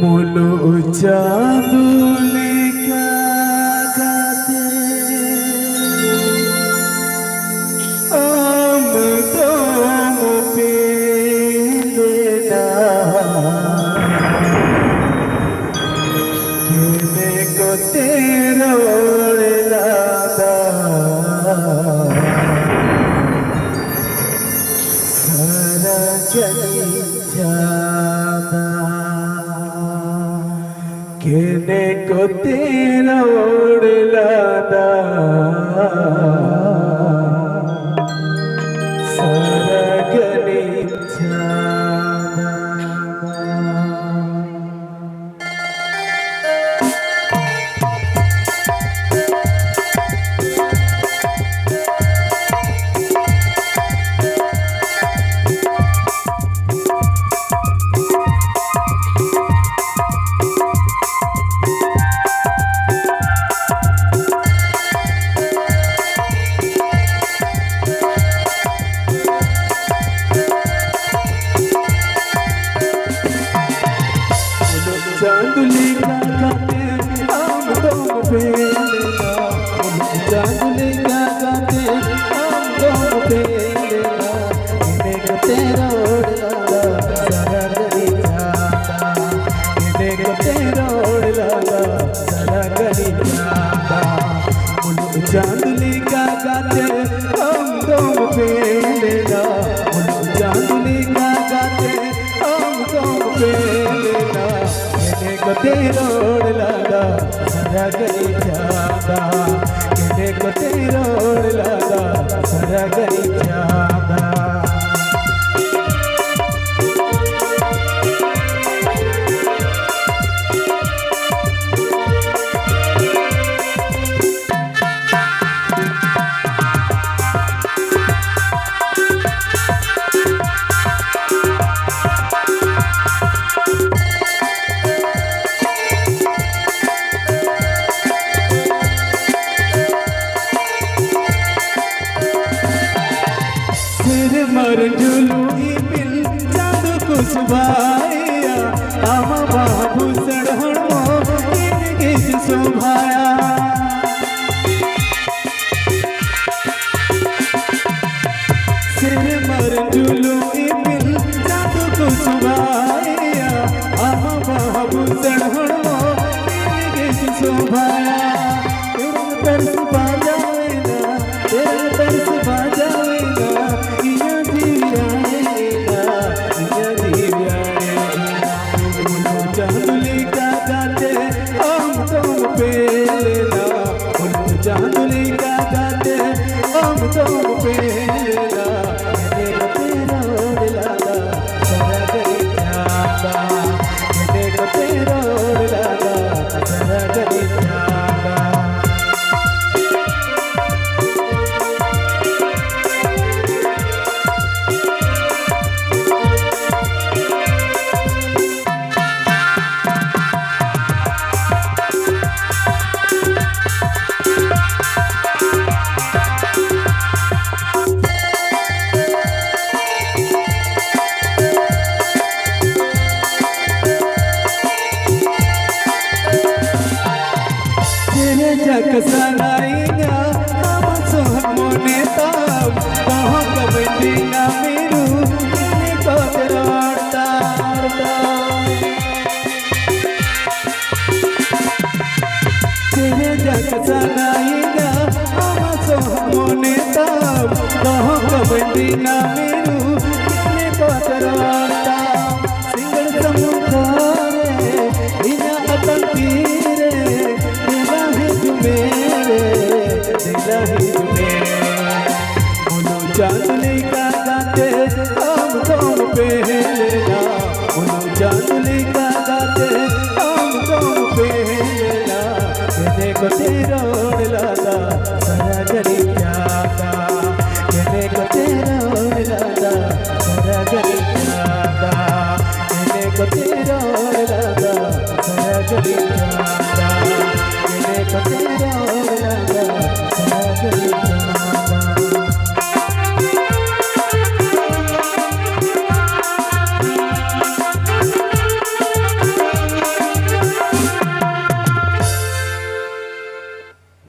मुलो चांदुले का गाते आम तुम पे लेना केने को तेरो लादा सारा चली जाता केने को तेरा लादा सारा गली जाता चांदुली का गाते हम तुम पे लेना चांदुली का गाते हम तुम पे लेना केने को तेरा लादा सारा गली जाता केने को तेरा लादा सारा गली जाता चांदुली का गाते हम तुम पे लेना चांदुली का गाते हम तुम पे लेना को तेरोड़ लादा सारा गली जाता केने को तेरोड़ लादा सारा गली जाता मर जुलूई मिल जादू कुसुबाया आम बाबू सड़हणो किस शोभाया सिर मर जुलूई मिल जादू कुसुबाया आम बाबू सड़हणो किस शोभाया तरस बाजावेना तेरा तरस बाजावेना चांदुली का गाते हम तुम पे लेना चांदुली का गाते हम तुम पे लेना केने को तेरा लादा सारा गली जाता केने को तेरा लादा सारा गली जाता कसनाइया हम सोहमोने ताब कहो कबड्डी ना मेरू केने को तेरोड़ता तेरे कसनाइया हम सोहमोने ताब कहो कबड्डी ना मेरू केने को तेरोड़ता सिंगल समुखारे बिना अतंकी चांदुली का गाते हम तुम पे लेना चांदुली का गाते हम तुम पे लेना केने को तेरा